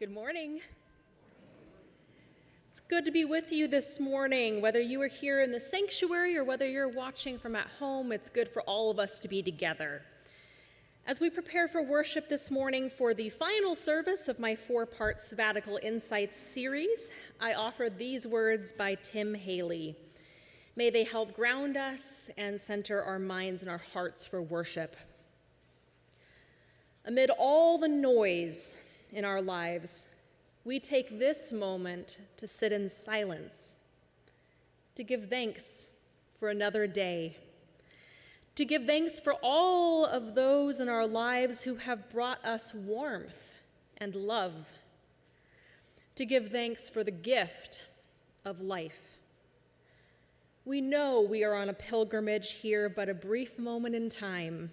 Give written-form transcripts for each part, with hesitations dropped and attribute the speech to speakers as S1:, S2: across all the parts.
S1: Good morning. It's good to be with you this morning. Whether you are here in the sanctuary or whether you're watching from at home, it's good for all of us to be together. As we prepare for worship this morning for the final service of my 4-part Sabbatical Insights series, I offer these words by Tim Haley. May they help ground us and center our minds and our hearts for worship. Amid all the noise in our lives, we take this moment to sit in silence, to give thanks for another day, to give thanks for all of those in our lives who have brought us warmth and love, to give thanks for the gift of life. We know we are on a pilgrimage here, but a brief moment in time.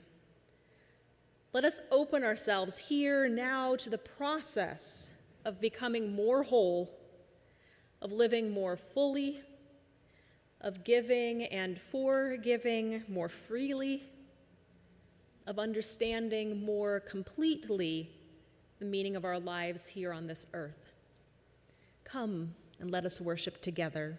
S1: Let us open ourselves here now to the process of becoming more whole, of living more fully, of giving and forgiving more freely, of understanding more completely the meaning of our lives here on this earth. Come and let us worship together.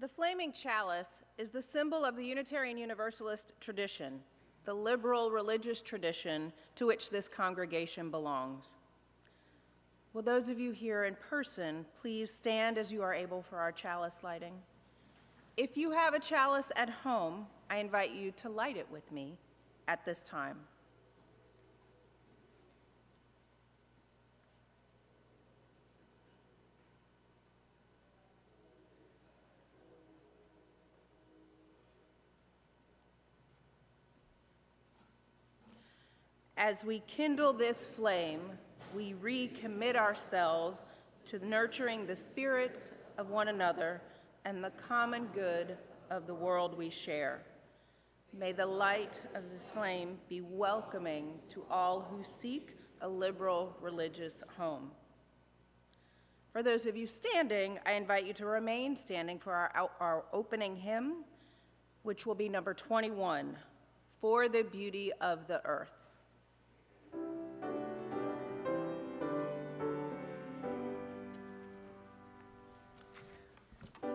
S2: The flaming chalice is the symbol of the Unitarian Universalist tradition, the liberal religious tradition to which this congregation belongs. Will those of you here in person please stand as you are able for our chalice lighting? If you have a chalice at home, I invite you to light it with me at this time. As we kindle this flame, we recommit ourselves to nurturing the spirits of one another and the common good of the world we share. May the light of this flame be welcoming to all who seek a liberal religious home. For those of you standing, I invite you to remain standing for our opening hymn, which will be number 21, For the Beauty of the Earth.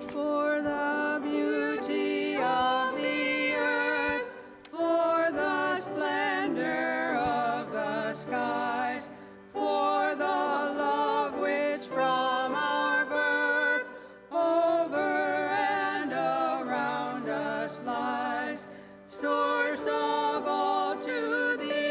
S3: For the beauty of the earth, for the splendor of the skies, for the love which from our birth over and around us lies, source of all to the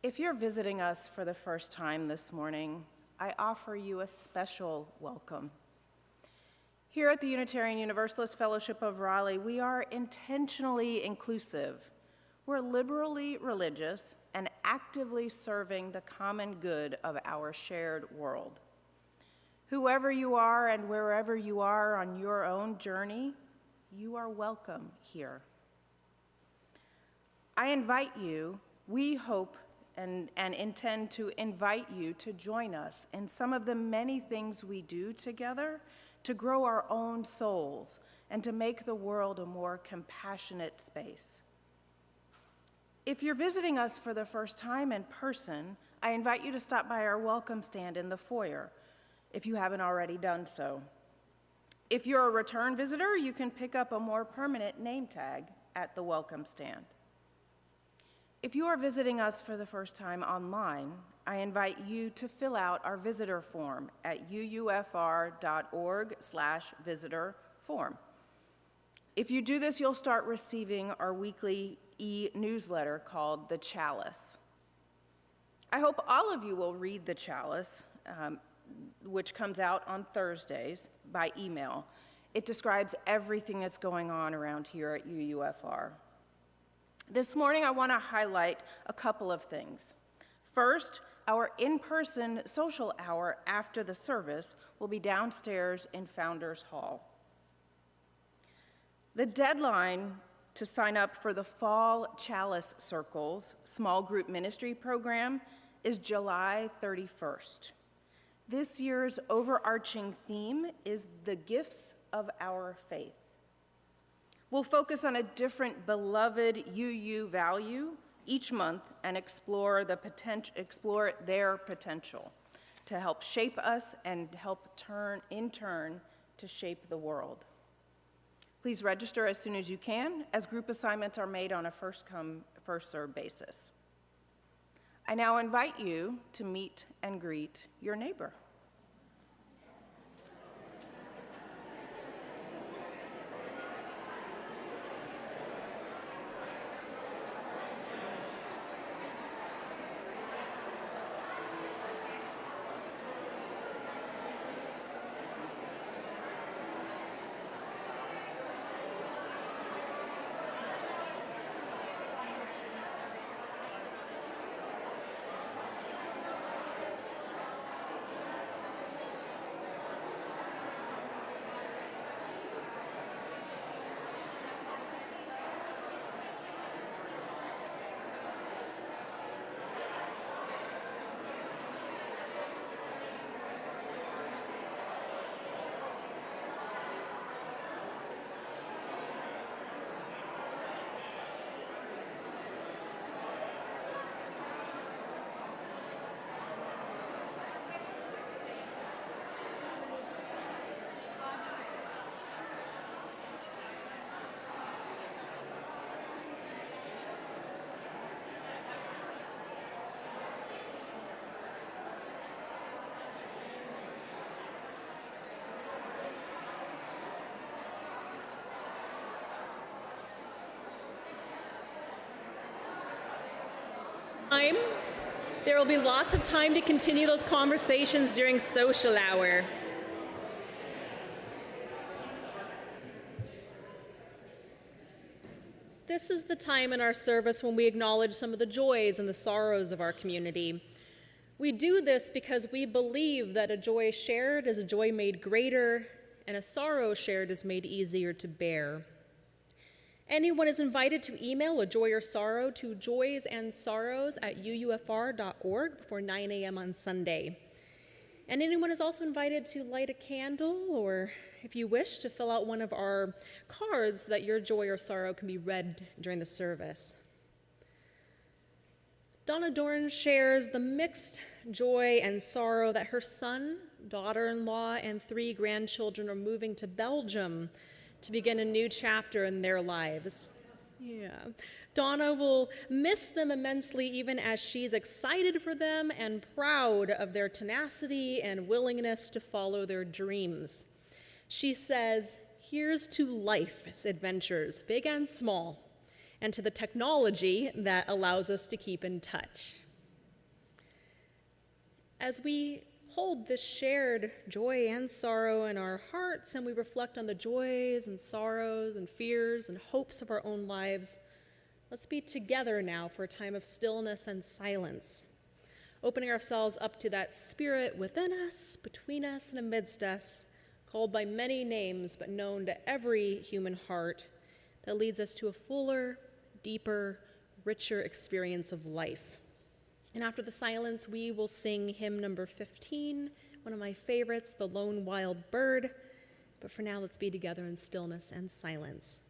S2: If you're visiting us for the first time this morning, I offer you a special welcome. Here at the Unitarian Universalist Fellowship of Raleigh, we are intentionally inclusive. We're liberally religious and actively serving the common good of our shared world. Whoever you are and wherever you are on your own journey, you are welcome here. I invite you, we hope and intend to invite you to join us in some of the many things we do together to grow our own souls and to make the world a more compassionate space. If you're visiting us for the first time in person, I invite you to stop by our welcome stand in the foyer, if you haven't already done so. If you're a return visitor, you can pick up a more permanent name tag at the welcome stand. If you are visiting us for the first time online, I invite you to fill out our visitor form at uufr.org/visitor form. If you do this, you'll start receiving our weekly e-newsletter called The Chalice. I hope all of you will read The Chalice, which comes out on Thursdays by email. It describes everything that's going on around here at UUFR. This morning, I want to highlight a couple of things. First, our in-person social hour after the service will be downstairs in Founders Hall. The deadline to sign up for the Fall Chalice Circles small group ministry program is July 31st. This year's overarching theme is the gifts of our faith. We'll focus on a different beloved UU value each month and explore their potential to help shape us and help in turn to shape the world. Please register as soon as you can, as group assignments are made on a first-come, first-served basis. I now invite you to meet and greet your neighbor.
S1: There will be lots of time to continue those conversations during social hour. This is the time in our service when we acknowledge some of the joys and the sorrows of our community. We do this because we believe that a joy shared is a joy made greater, and a sorrow shared is made easier to bear. Anyone is invited to email a joy or sorrow to joysandsorrows@uufr.org before 9 a.m. on Sunday. And anyone is also invited to light a candle, or if you wish, to fill out one of our cards so that your joy or sorrow can be read during the service. Donna Dorn shares the mixed joy and sorrow that her son, daughter-in-law, and 3 grandchildren are moving to Belgium to begin a new chapter in their lives. Yeah. Donna will miss them immensely, even as she's excited for them and proud of their tenacity and willingness to follow their dreams. She says, "Here's to life's adventures, big and small, and to the technology that allows us to keep in touch." As we hold this shared joy and sorrow in our hearts, and we reflect on the joys and sorrows and fears and hopes of our own lives, let's be together now for a time of stillness and silence, opening ourselves up to that spirit within us, between us, and amidst us, called by many names but known to every human heart, that leads us to a fuller, deeper, richer experience of life. And after the silence, we will sing hymn number 15, one of my favorites, The Lone Wild Bird. But for now, let's be together in stillness and silence.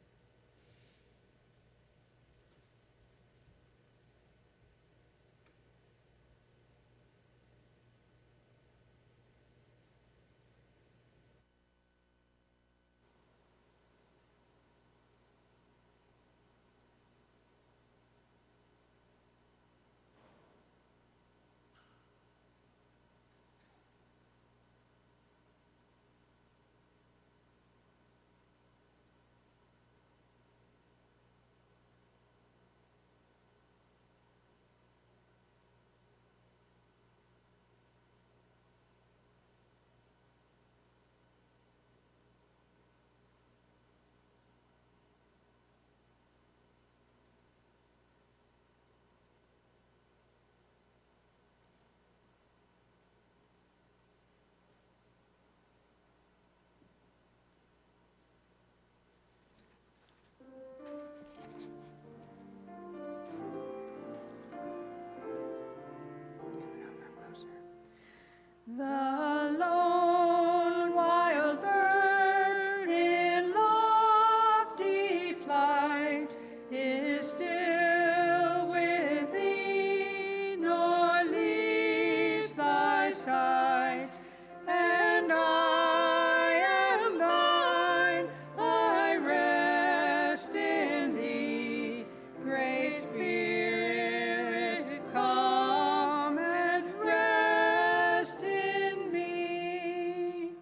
S3: The lone wild bird in lofty flight is still with thee, nor leaves thy sight. And I am thine, I rest in thee, Great Spirit, come and rest in me.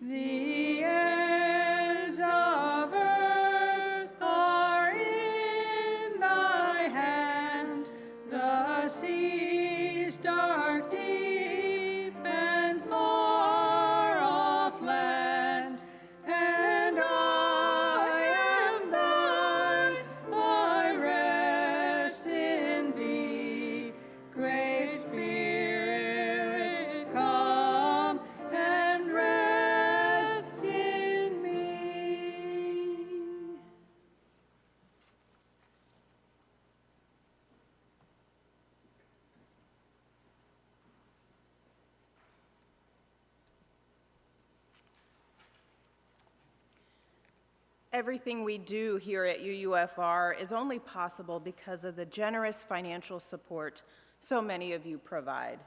S3: The ends of earth are in thy hand, the seas dark deep and far off land. And I am thine, I rest in thee, Great Spirit, come and rest in me.
S2: Everything we do here at UUFR is only possible because of the generous financial support so many of you provide.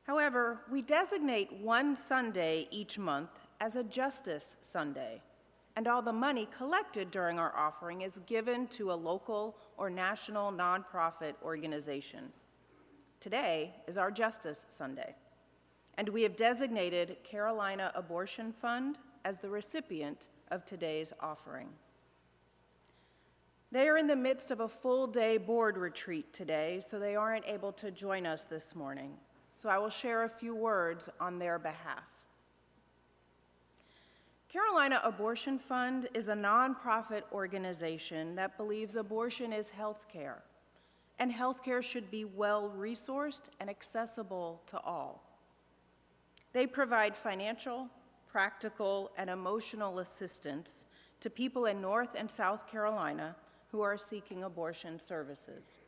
S2: However, we designate one Sunday each month as a Justice Sunday, and all the money collected during our offering is given to a local or national nonprofit organization. Today is our Justice Sunday, and we have designated Carolina Abortion Fund as the recipient of today's offering. They are in the midst of a full-day board retreat today, so they aren't able to join us this morning. So I will share a few words on their behalf. Carolina Abortion Fund is a nonprofit organization that believes abortion is health care, and health care should be well-resourced and accessible to all. They provide financial, practical, and emotional assistance to people in North and South Carolina who are seeking abortion services.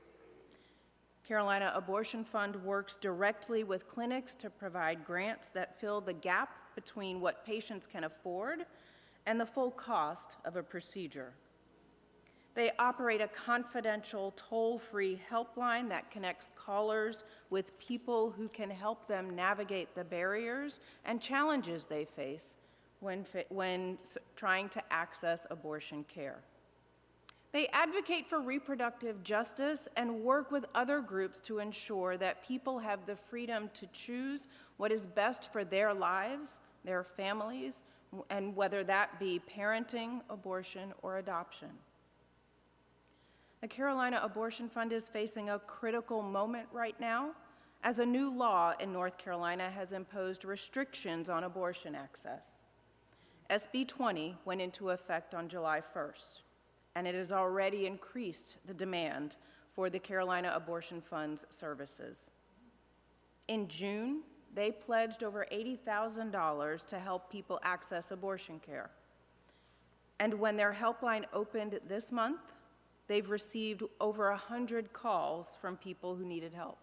S2: Carolina Abortion Fund works directly with clinics to provide grants that fill the gap between what patients can afford and the full cost of a procedure. They operate a confidential, toll-free helpline that connects callers with people who can help them navigate the barriers and challenges they face when trying to access abortion care. They advocate for reproductive justice and work with other groups to ensure that people have the freedom to choose what is best for their lives, their families, and whether that be parenting, abortion, or adoption. The Carolina Abortion Fund is facing a critical moment right now as a new law in North Carolina has imposed restrictions on abortion access. SB 20 went into effect on July 1st, and it has already increased the demand for the Carolina Abortion Fund's services. In June, they pledged over $80,000 to help people access abortion care. And when their helpline opened this month, they've received over 100 calls from people who needed help,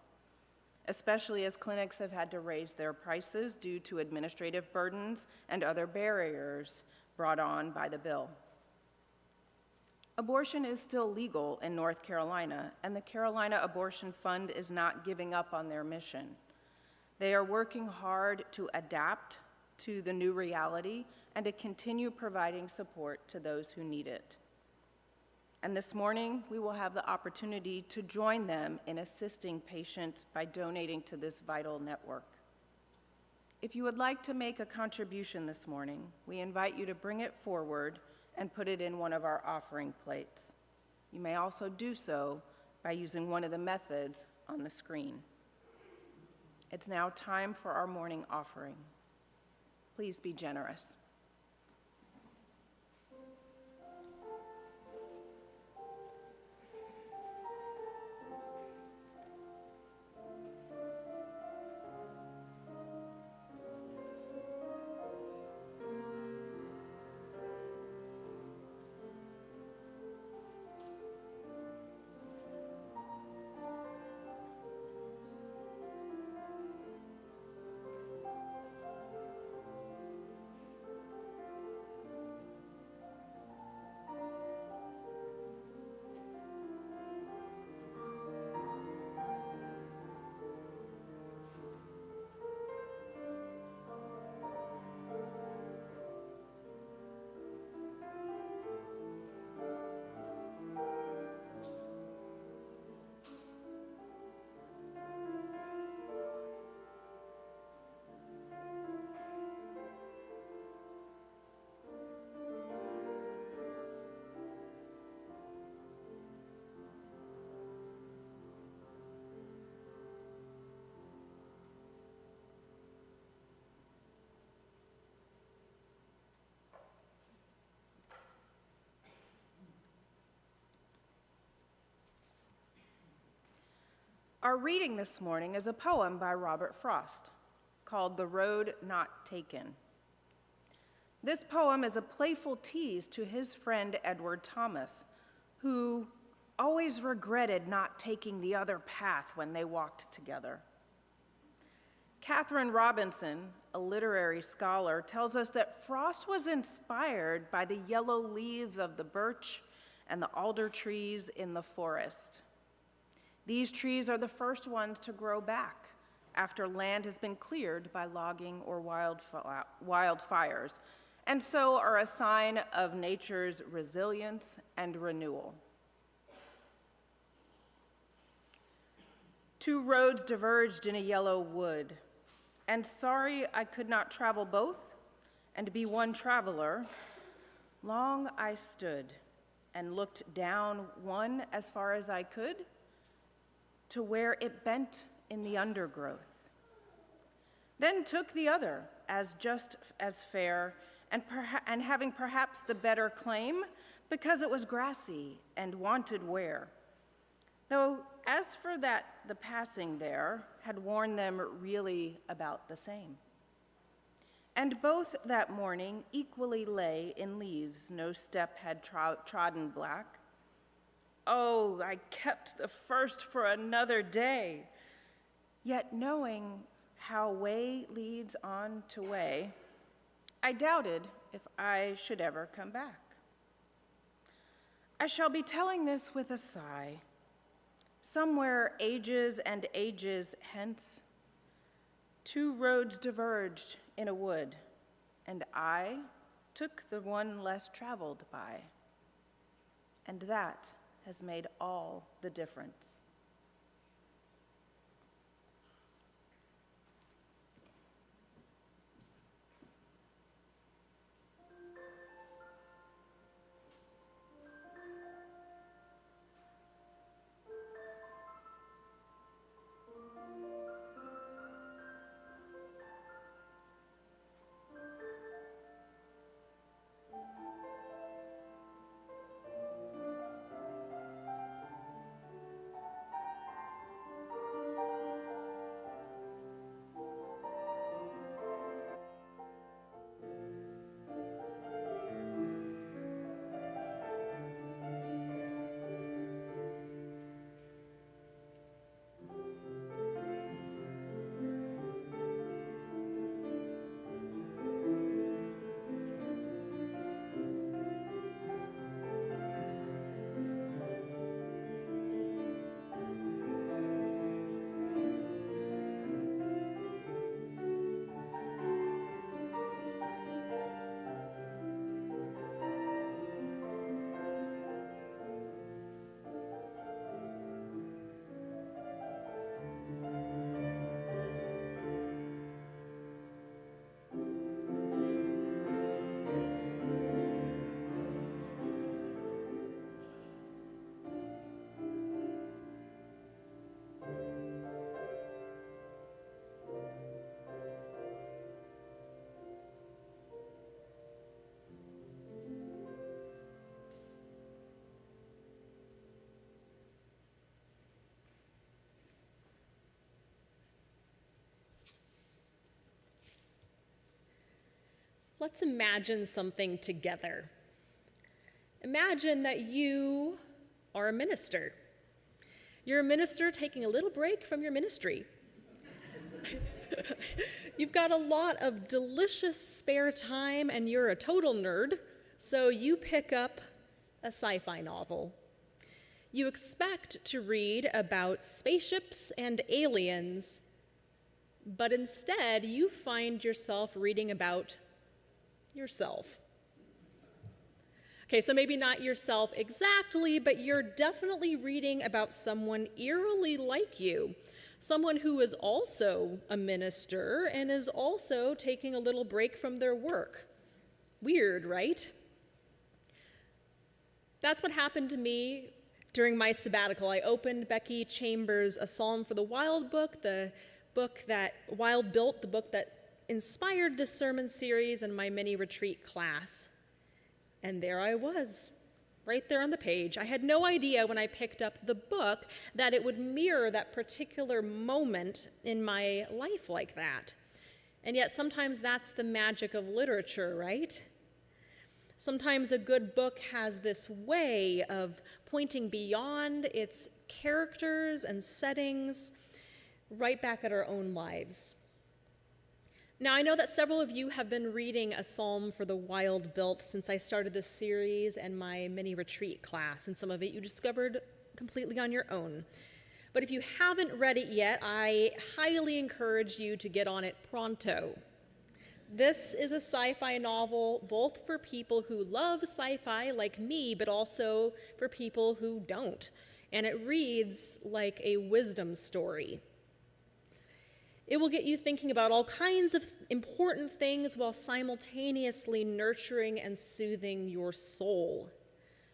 S2: especially as clinics have had to raise their prices due to administrative burdens and other barriers brought on by the bill. Abortion is still legal in North Carolina, and the Carolina Abortion Fund is not giving up on their mission. They are working hard to adapt to the new reality and to continue providing support to those who need it. And this morning, we will have the opportunity to join them in assisting patients by donating to this vital network. If you would like to make a contribution this morning, we invite you to bring it forward and put it in one of our offering plates. You may also do so by using one of the methods on the screen. It's now time for our morning offering. Please be generous. Our reading this morning is a poem by Robert Frost called The Road Not Taken. This poem is a playful tease to his friend Edward Thomas, who always regretted not taking the other path when they walked together. Catherine Robinson, a literary scholar, tells us that Frost was inspired by the yellow leaves of the birch and the alder trees in the forest. These trees are the first ones to grow back after land has been cleared by logging or wildfires, and so are a sign of nature's resilience and renewal. Two roads diverged in a yellow wood, and sorry I could not travel both and be one traveler, long I stood and looked down one as far as I could, to where it bent in the undergrowth. Then took the other as just as fair, and having perhaps the better claim, because it was grassy and wanted wear. Though as for that, the passing there had worn them really about the same. And both that morning equally lay in leaves, no step had trodden black. Oh, I kept the first for another day. Yet knowing how way leads on to way, I doubted if I should ever come back. I shall be telling this with a sigh. Somewhere ages and ages hence, two roads diverged in a wood, and I took the one less traveled by. And that has made all the difference.
S1: let's imagine something together. Imagine that you are a minister. You're a minister taking a little break from your ministry. You've got a lot of delicious spare time and you're a total nerd, so you pick up a sci-fi novel. You expect to read about spaceships and aliens, but instead you find yourself reading about yourself. Okay, so maybe not yourself exactly, but you're definitely reading about someone eerily like you, someone who is also a minister and is also taking a little break from their work. Weird, right? That's what happened to me during my sabbatical. I opened Becky Chambers' A Psalm for the Wild book, the book that Wild built, the book that inspired this sermon series and my mini retreat class. And there I was, right there on the page. I had no idea when I picked up the book that it would mirror that particular moment in my life like that. And yet sometimes that's the magic of literature, right? Sometimes a good book has this way of pointing beyond its characters and settings right back at our own lives. Now, I know that several of you have been reading A Psalm for the Wild built since I started this series and my mini retreat class, and some of it you discovered completely on your own. But if you haven't read it yet, I highly encourage you to get on it pronto. This is a sci-fi novel both for people who love sci-fi like me, but also for people who don't. And it reads like a wisdom story. It will get you thinking about all kinds of important things while simultaneously nurturing and soothing your soul.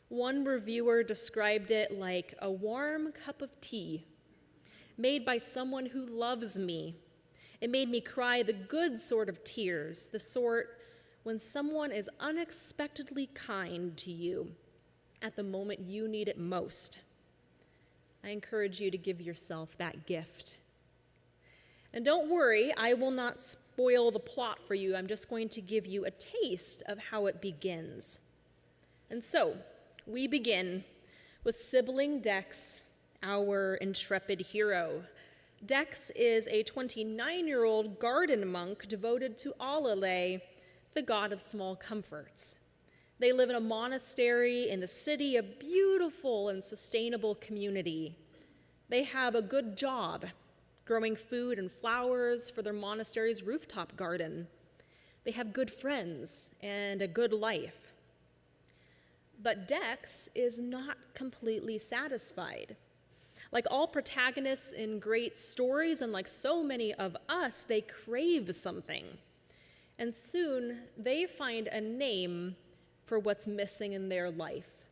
S1: One reviewer described it like a warm cup of tea made by someone who loves me. It made me cry the good sort of tears, the sort when someone is unexpectedly kind to you at the moment you need it most. I encourage you to give yourself that gift. And don't worry, I will not spoil the plot for you. I'm just going to give you a taste of how it begins. And so, we begin with sibling Dex, our intrepid hero. Dex is a 29-year-old garden monk devoted to Alale, the god of small comforts. They live in a monastery in the city, a beautiful and sustainable community. They have a good job, growing food and flowers for their monastery's rooftop garden. They have good friends and a good life. But Dex is not completely satisfied. Like all protagonists in great stories, and like so many of us, they crave something. And soon they find a name for what's missing in their life: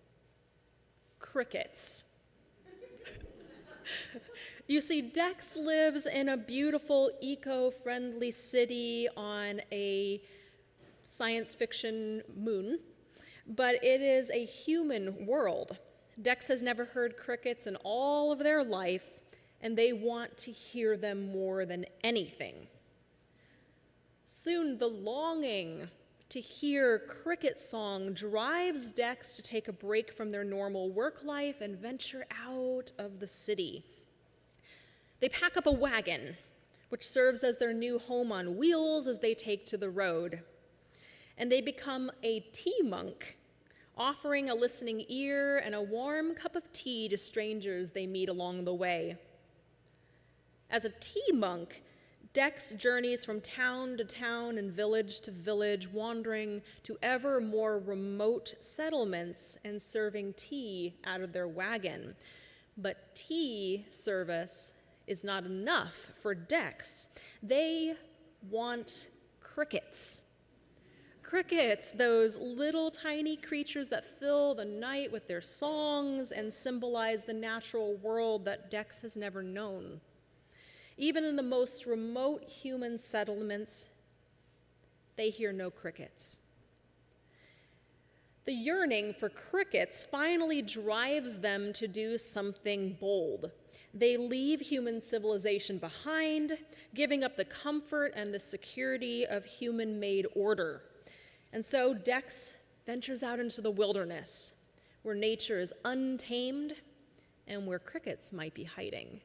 S1: crickets. You see, Dex lives in a beautiful, eco-friendly city on a science fiction moon, but it is a human world. Dex has never heard crickets in all of their life, and they want to hear them more than anything. Soon, the longing to hear cricket song drives Dex to take a break from their normal work life and venture out of the city. They pack up a wagon, which serves as their new home on wheels as they take to the road. And they become a tea monk, offering a listening ear and a warm cup of tea to strangers they meet along the way. As a tea monk, Dex journeys from town to town and village to village, wandering to ever more remote settlements and serving tea out of their wagon. But tea service is not enough for Dex. They want crickets. Crickets, those little tiny creatures that fill the night with their songs and symbolize the natural world that Dex has never known. Even in the most remote human settlements, they hear no crickets. The yearning for crickets finally drives them to do something bold. They leave human civilization behind, giving up the comfort and the security of human-made order. And so Dex ventures out into the wilderness, where nature is untamed and where crickets might be hiding.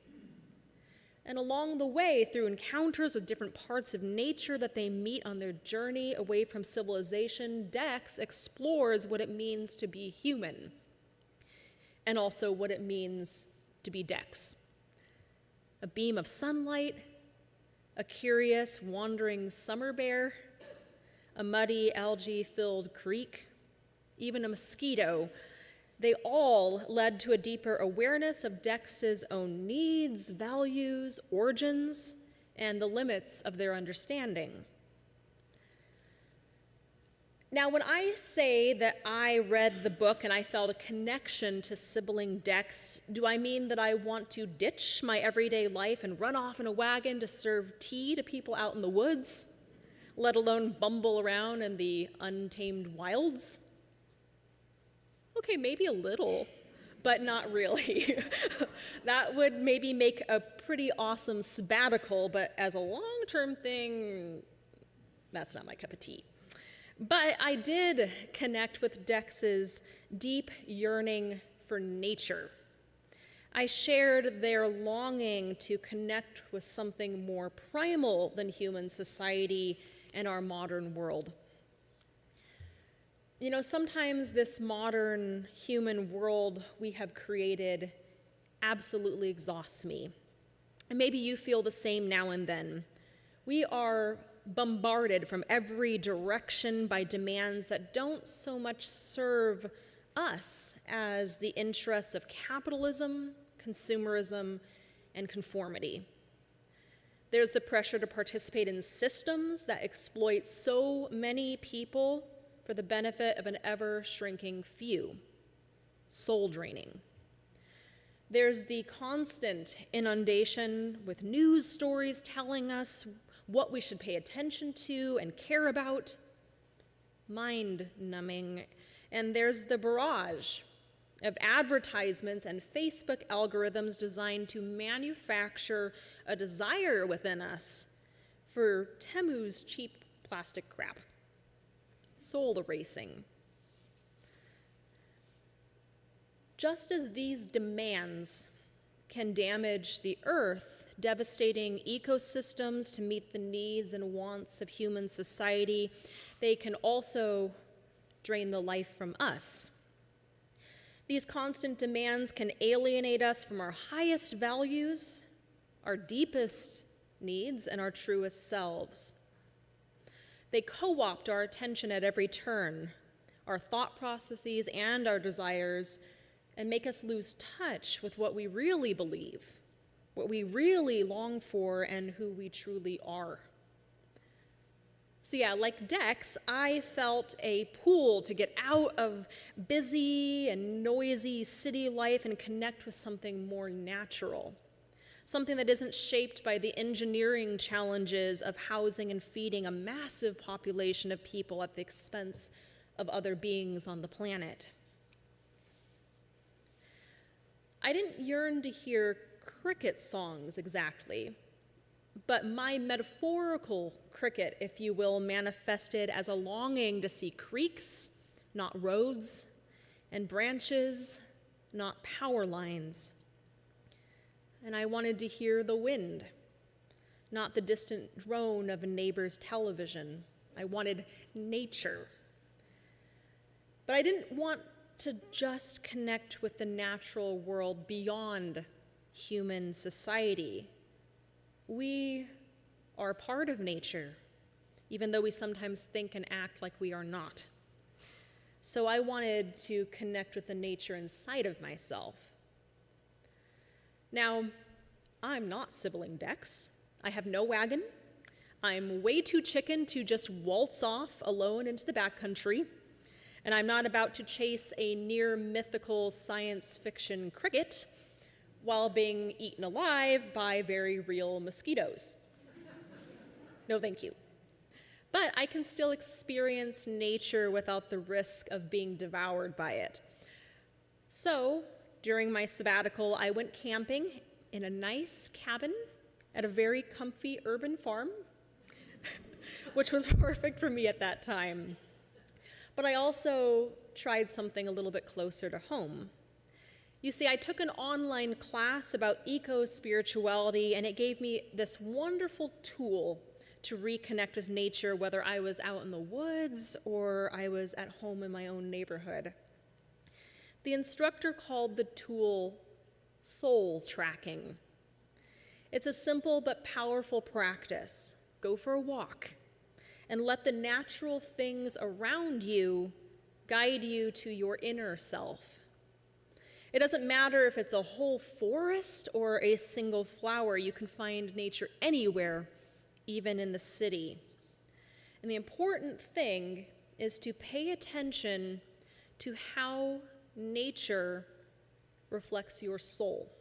S1: And along the way, through encounters with different parts of nature that they meet on their journey away from civilization, Dex explores what it means to be human, and also what it means to be Dex. A beam of sunlight, a curious, wandering summer bear, a muddy, algae-filled creek, even a mosquito. They all led to a deeper awareness of Dex's own needs, values, origins, and the limits of their understanding. Now, when I say that I read the book and I felt a connection to sibling Dex, do I mean that I want to ditch my everyday life and run off in a wagon to serve tea to people out in the woods, let alone bumble around in the untamed wilds? Okay, maybe a little, but not really. That would maybe make a pretty awesome sabbatical, but as a long-term thing, that's not my cup of tea. But I did connect with Dex's deep yearning for nature. I shared their longing to connect with something more primal than human society and our modern world. You know, sometimes this modern human world we have created absolutely exhausts me. And maybe you feel the same now and then. We are bombarded from every direction by demands that don't so much serve us as the interests of capitalism, consumerism, and conformity. There's the pressure to participate in systems that exploit so many people for the benefit of an ever-shrinking few, soul draining. There's the constant inundation with news stories telling us what we should pay attention to and care about, mind-numbing. And there's the barrage of advertisements and Facebook algorithms designed to manufacture a desire within us for Temu's cheap plastic crap. Soul erasing. Just as these demands can damage the earth, devastating ecosystems to meet the needs and wants of human society, they can also drain the life from us. These constant demands can alienate us from our highest values, our deepest needs, and our truest selves. They co-opt our attention at every turn, our thought processes and our desires, and make us lose touch with what we really believe, what we really long for, and who we truly are. So yeah, like Dex, I felt a pull to get out of busy and noisy city life and connect with something more natural. Something that isn't shaped by the engineering challenges of housing and feeding a massive population of people at the expense of other beings on the planet. I didn't yearn to hear cricket songs exactly, but my metaphorical cricket, if you will, manifested as a longing to see creeks, not roads, and branches, not power lines. And I wanted to hear the wind, not the distant drone of a neighbor's television. I wanted nature. But I didn't want to just connect with the natural world beyond human society. We are part of nature, even though we sometimes think and act like we are not. So I wanted to connect with the nature inside of myself. Now, I'm not sibling Dex. I have no wagon. I'm way too chicken to just waltz off alone into the backcountry. And I'm not about to chase a near mythical science fiction cricket while being eaten alive by very real mosquitoes. No, thank you. But I can still experience nature without the risk of being devoured by it. So, during my sabbatical, I went camping in a nice cabin at a very comfy urban farm, which was perfect for me at that time. But I also tried something a little bit closer to home. You see, I took an online class about eco-spirituality, and it gave me this wonderful tool to reconnect with nature, whether I was out in the woods or I was at home in my own neighborhood. The instructor called the tool soul tracking. It's a simple but powerful practice. Go for a walk and let the natural things around you guide you to your inner self. It doesn't matter if it's a whole forest or a single flower. You can find nature anywhere, even in the city. And the important thing is to pay attention to how nature reflects your soul.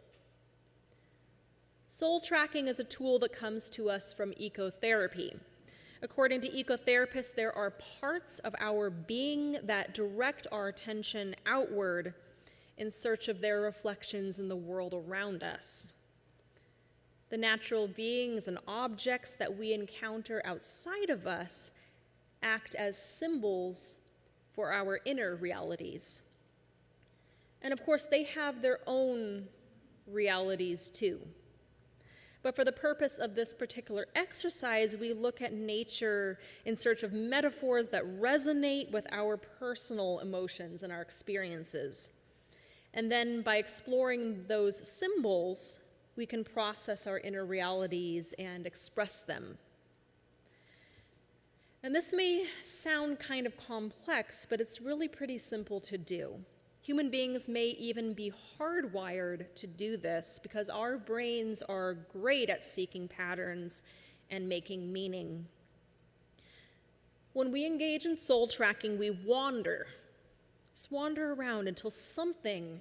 S1: Soul tracking is a tool that comes to us from ecotherapy. According to ecotherapists, there are parts of our being that direct our attention outward in search of their reflections in the world around us. The natural beings and objects that we encounter outside of us act as symbols for our inner realities. And of course, they have their own realities too. But for the purpose of this particular exercise, we look at nature in search of metaphors that resonate with our personal emotions and our experiences. And then by exploring those symbols, we can process our inner realities and express them. And this may sound kind of complex, but it's really pretty simple to do. Human beings may even be hardwired to do this because our brains are great at seeking patterns and making meaning. When we engage in soul tracking, we wander. Just wander around until something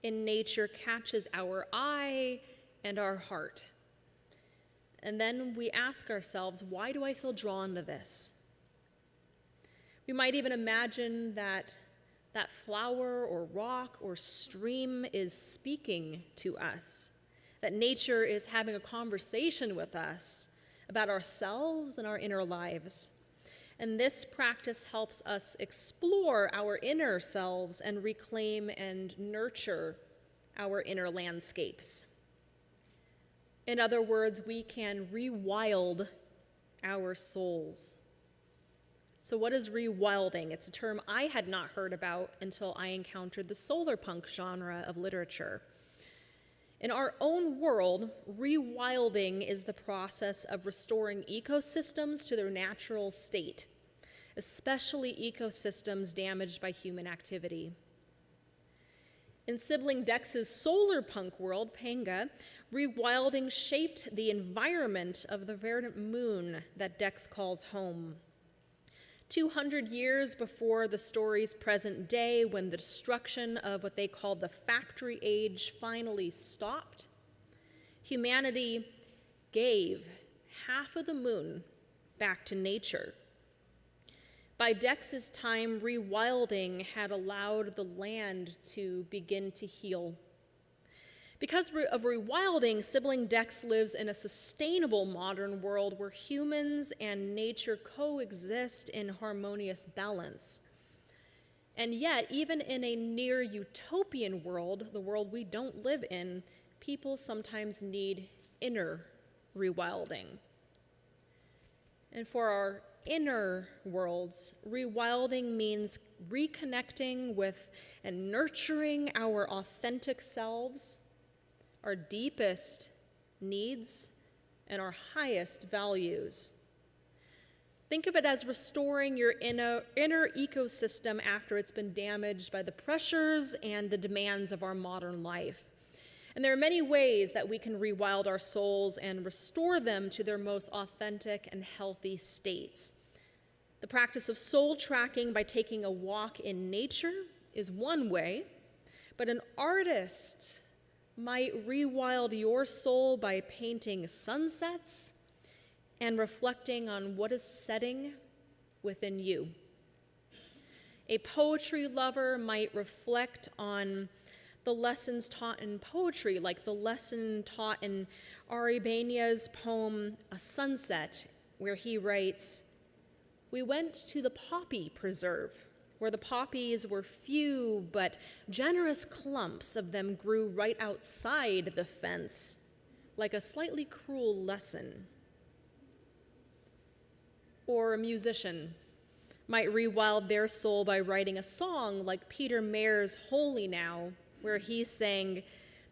S1: in nature catches our eye and our heart. And then we ask ourselves, why do I feel drawn to this? We might even imagine that flower or rock or stream is speaking to us, that nature is having a conversation with us about ourselves and our inner lives. And this practice helps us explore our inner selves and reclaim and nurture our inner landscapes. In other words, we can rewild our souls. So what is rewilding? It's a term I had not heard about until I encountered the Solarpunk genre of literature. In our own world, rewilding is the process of restoring ecosystems to their natural state, especially ecosystems damaged by human activity. In sibling Dex's Solarpunk world, Panga, rewilding shaped the environment of the verdant moon that Dex calls home. 200 years before the story's present day, when the destruction of what they called the factory age finally stopped, humanity gave half of the moon back to nature. By Dex's time, rewilding had allowed the land to begin to heal. Because of rewilding, sibling Dex lives in a sustainable modern world where humans and nature coexist in harmonious balance. And yet, even in a near utopian world, the world we don't live in, people sometimes need inner rewilding. And for our inner worlds, rewilding means reconnecting with and nurturing our authentic selves, our deepest needs, and our highest values. Think of it as restoring your inner ecosystem after it's been damaged by the pressures and the demands of our modern life. And there are many ways that we can rewild our souls and restore them to their most authentic and healthy states. The practice of soul tracking by taking a walk in nature is one way, but an artist might rewild your soul by painting sunsets and reflecting on what is setting within you. A poetry lover might reflect on the lessons taught in poetry, like the lesson taught in Ari Bania's poem, A Sunset, where he writes, "We went to the poppy preserve where the poppies were few, but generous clumps of them grew right outside the fence, like a slightly cruel lesson. Or a musician might rewild their soul by writing a song like Peter Mayer's Holy Now, where he sang,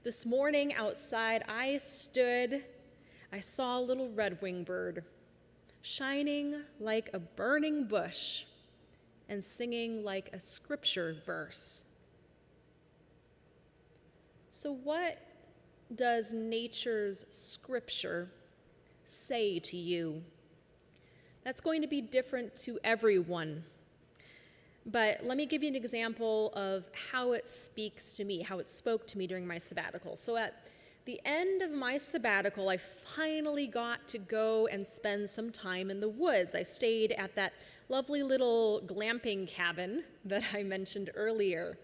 S1: "This morning outside I stood, I saw a little red-winged bird, shining like a burning bush and singing like a scripture verse." So what does nature's scripture say to you? That's going to be different to everyone. But let me give you an example of how it speaks to me, how it spoke to me during my sabbatical. So at the end of my sabbatical, I finally got to go and spend some time in the woods. I stayed at that lovely little glamping cabin that I mentioned earlier.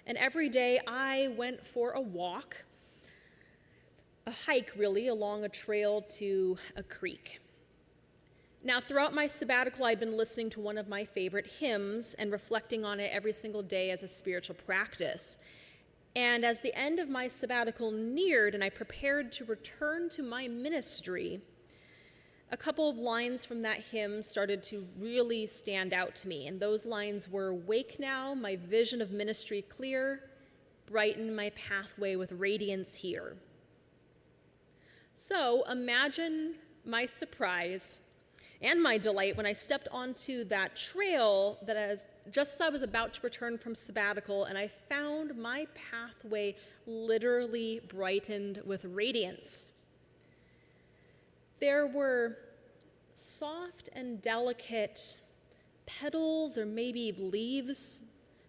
S1: And every day I went for a walk, a hike really, along a trail to a creek. Now, throughout my sabbatical, I'd been listening to one of my favorite hymns and reflecting on it every single day as a spiritual practice. And as the end of my sabbatical neared and I prepared to return to my ministry, a couple of lines from that hymn started to really stand out to me. And those lines were, "Wake now, my vision of ministry clear, brighten my pathway with radiance here." So imagine my surprise and my delight when I stepped onto that trail just as I was about to return from sabbatical, and I found my pathway literally brightened with radiance. There were soft and delicate petals or maybe leaves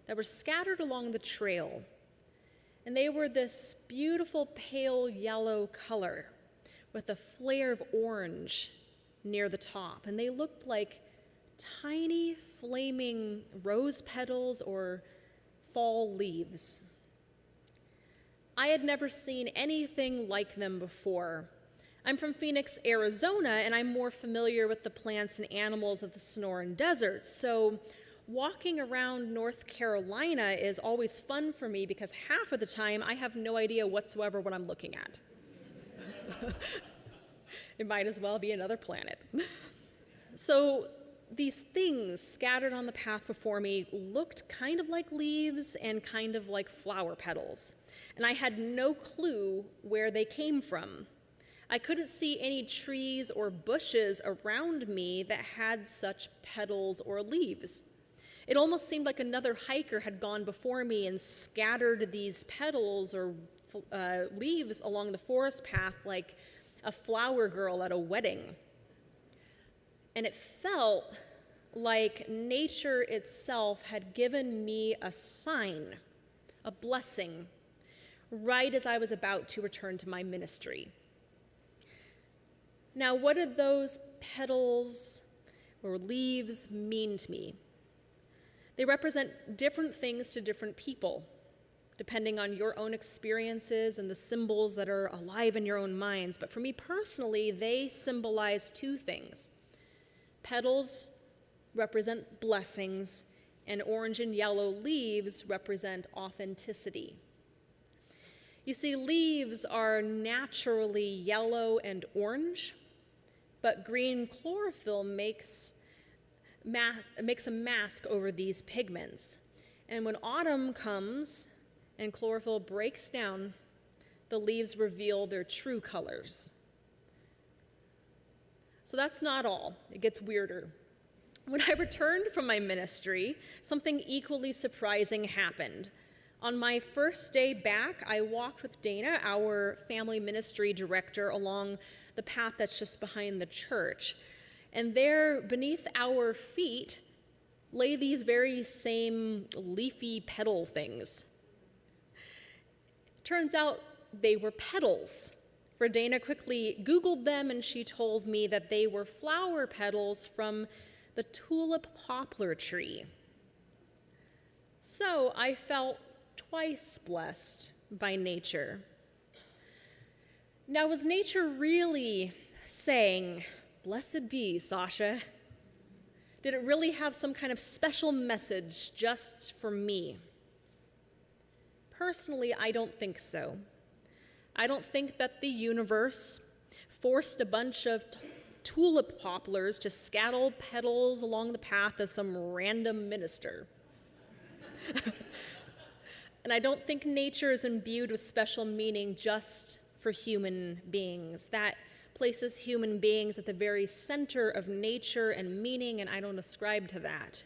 S1: that were scattered along the trail, and they were this beautiful pale yellow color with a flare of orange near the top, and they looked like tiny flaming rose petals or fall leaves. I had never seen anything like them before. I'm from Phoenix, Arizona, and I'm more familiar with the plants and animals of the Sonoran Desert, so walking around North Carolina is always fun for me because half of the time I have no idea whatsoever what I'm looking at. It might as well be another planet. So these things scattered on the path before me looked kind of like leaves and kind of like flower petals, and I had no clue where they came from. I couldn't see any trees or bushes around me that had such petals or leaves. It almost seemed like another hiker had gone before me and scattered these petals or leaves along the forest path like a flower girl at a wedding. And it felt like nature itself had given me a sign, a blessing, right as I was about to return to my ministry. Now, what did those petals or leaves mean to me? They represent different things to different people, depending on your own experiences and the symbols that are alive in your own minds. But for me personally, they symbolize two things. Petals represent blessings, and orange and yellow leaves represent authenticity. You see, leaves are naturally yellow and orange, but green chlorophyll makes a mask over these pigments. And when autumn comes and chlorophyll breaks down, the leaves reveal their true colors. So that's not all. It gets weirder. When I returned from my ministry, something equally surprising happened. On my first day back, I walked with Dana, our family ministry director, along the path that's just behind the church. And there, beneath our feet, lay these very same leafy petal things. Turns out they were petals. For Dana quickly Googled them, and she told me that they were flower petals from the tulip poplar tree. So I felt twice blessed by nature. Now, was nature really saying, "Blessed be, Sasha"? Did it really have some kind of special message just for me? Personally, I don't think so. I don't think that the universe forced a bunch of tulip poplars to scatter petals along the path of some random minister. And I don't think nature is imbued with special meaning just for human beings. That places human beings at the very center of nature and meaning, and I don't ascribe to that.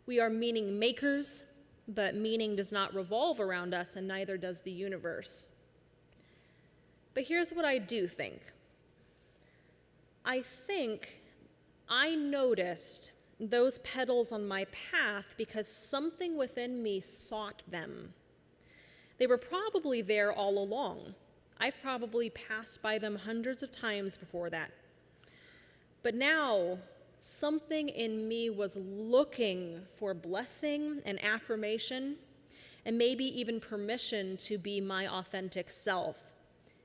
S1: We are meaning makers, but meaning does not revolve around us, and neither does the universe. But here's what I do think. I think I noticed those petals on my path because something within me sought them. They were probably there all along. I've probably passed by them hundreds of times before that. But now, something in me was looking for blessing and affirmation, and maybe even permission to be my authentic self.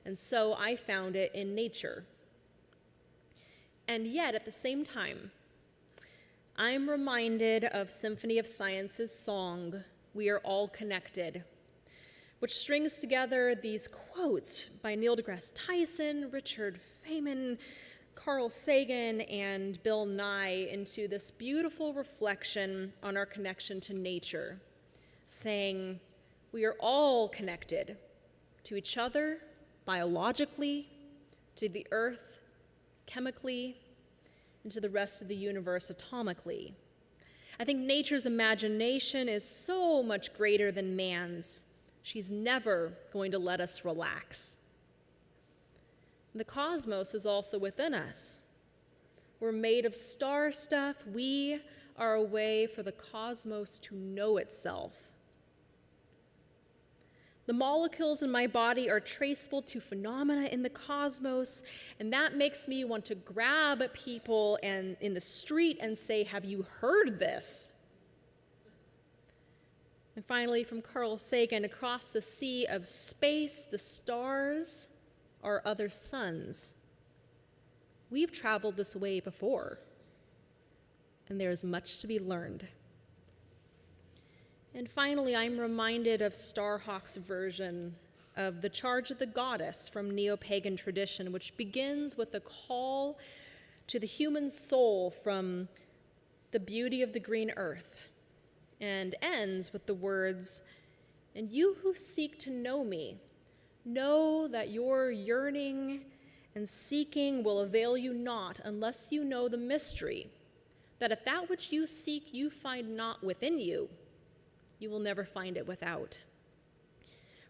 S1: And so I found it in nature. And yet, at the same time, I'm reminded of Symphony of Science's song, "We Are All Connected," which strings together these quotes by Neil deGrasse Tyson, Richard Feynman, Carl Sagan, and Bill Nye into this beautiful reflection on our connection to nature, saying, we are all connected to each other biologically, to the earth chemically, and to the rest of the universe atomically. I think nature's imagination is so much greater than man's. She's never going to let us relax. The cosmos is also within us. We're made of star stuff. We are a way for the cosmos to know itself. The molecules in my body are traceable to phenomena in the cosmos, and that makes me want to grab people and in the street and say, have you heard this? And finally, from Carl Sagan, across the sea of space, the stars are other suns. We've traveled this way before, and there is much to be learned. And finally, I'm reminded of Starhawk's version of the Charge of the Goddess from neo-pagan tradition, which begins with a call to the human soul from the beauty of the green earth, and ends with the words, "And you who seek to know me, know that your yearning and seeking will avail you not unless you know the mystery, that if that which you seek you find not within you, you will never find it without.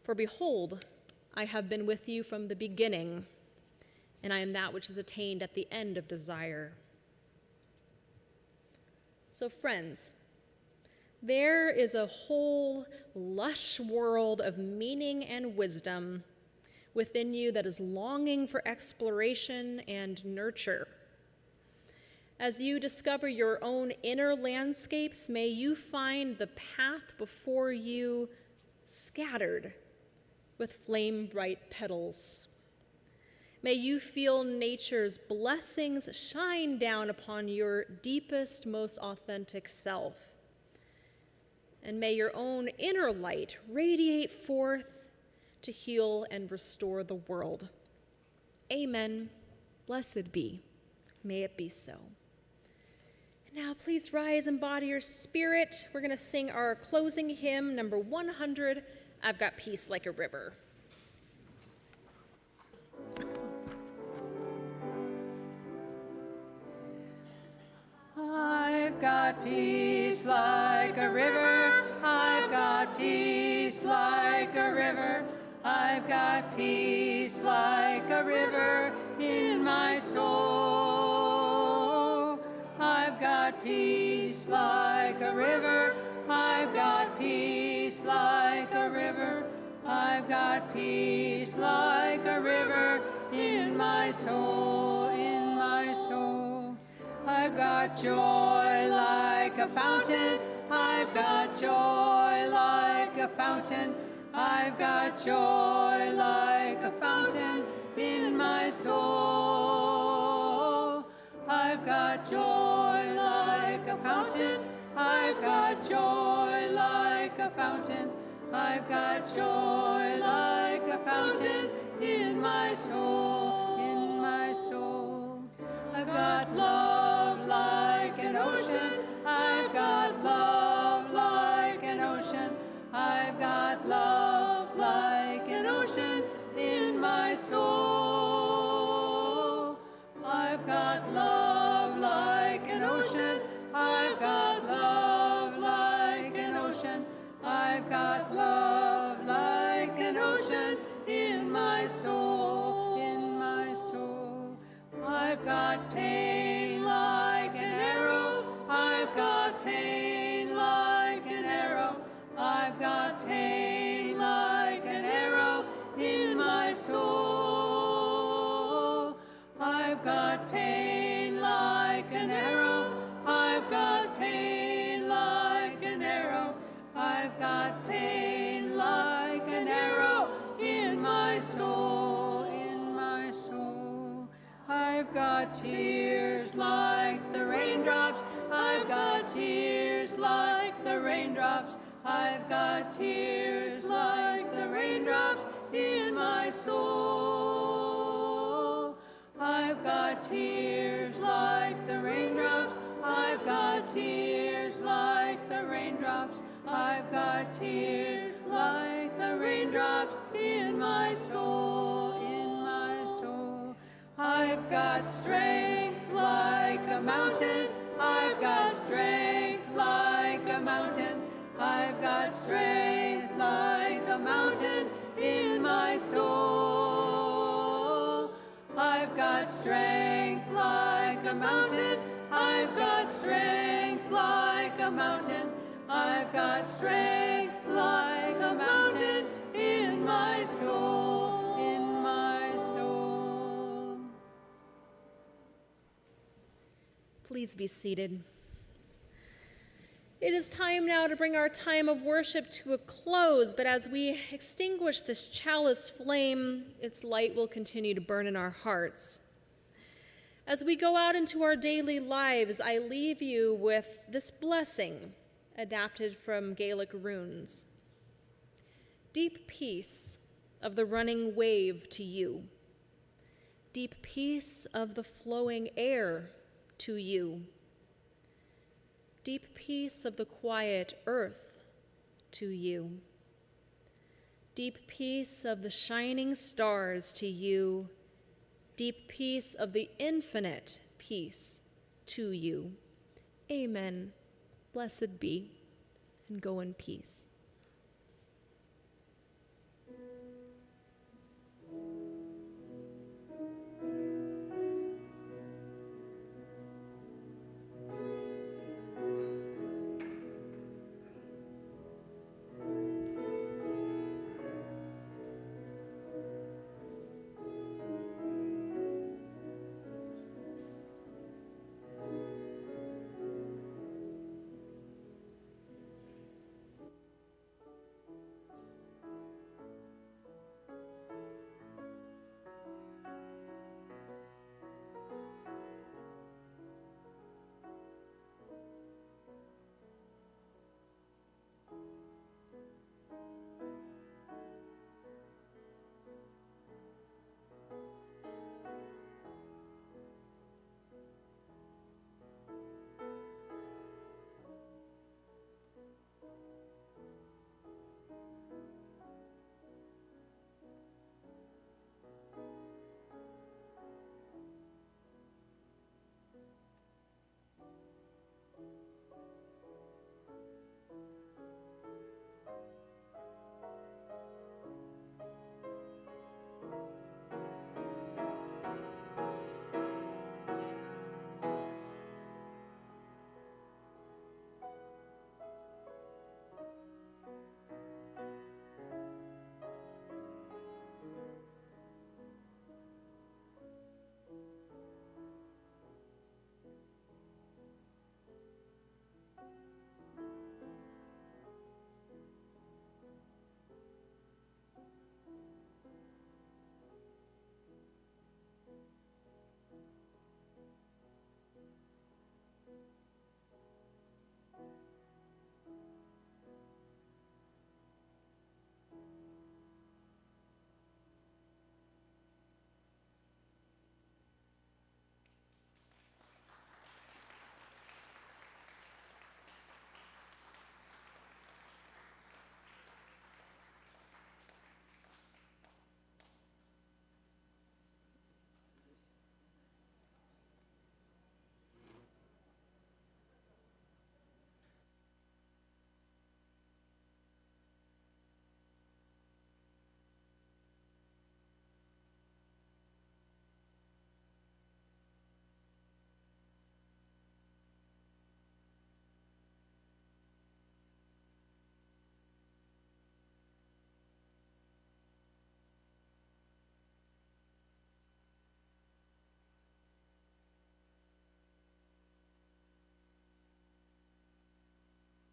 S1: For behold, I have been with you from the beginning, and I am that which is attained at the end of desire." So friends, there is a whole lush world of meaning and wisdom within you that is longing for exploration and nurture. As you discover your own inner landscapes, may you find the path before you scattered with flame-bright petals. May you feel nature's blessings shine down upon your deepest, most authentic self. And may your own inner light radiate forth to heal and restore the world. Amen. Blessed be. May it be so. And now please rise and embody your spirit. We're going to sing our closing hymn, number 100, I've Got Peace Like a River.
S3: I've got peace like a river. I've got peace like a river. I've got peace like a river in my soul. I've got peace like a river. I've got peace like a river. I've got peace like a river in my soul, in my soul. I've got joy like a fountain. I've got joy like a fountain. I've got joy like a fountain in my soul. I've got joy like a a fountain. I've got joy like a fountain. I've got joy like a fountain in my soul, in my soul. I've got love like an ocean. I've got love like an ocean. I've got love like an ocean in my soul. I've got love like an ocean. I've got love like an ocean. I've got love like an ocean in my soul, in my soul. I've got pain like an arrow. I've got pain like an arrow. I've got pain like an arrow in my soul. I've got pain like an arrow. I've got pain like an arrow. I've got pain like an arrow in my soul, in my soul. I've got tears like the raindrops. I've got tears like the raindrops. I've got tears like the raindrops in my soul. I've got tears like the raindrops. I've got tears like the raindrops. I've got tears like the raindrops in my soul, in my soul. I've got strength like a mountain. I've got strength like a mountain. I've got strength like a mountain in my soul. I've got strength like a mountain. I've got strength like a mountain. I've got strength like a mountain in my soul, in my soul.
S1: Please be seated. It is time now to bring our time of worship to a close, but as we extinguish this chalice flame, its light will continue to burn in our hearts. As we go out into our daily lives, I leave you with this blessing, adapted from Gaelic runes. Deep peace of the running wave to you. Deep peace of the flowing air to you. Deep peace of the quiet earth to you. Deep peace of the shining stars to you. Deep peace of the infinite peace to you. Amen. Blessed be, and go in peace.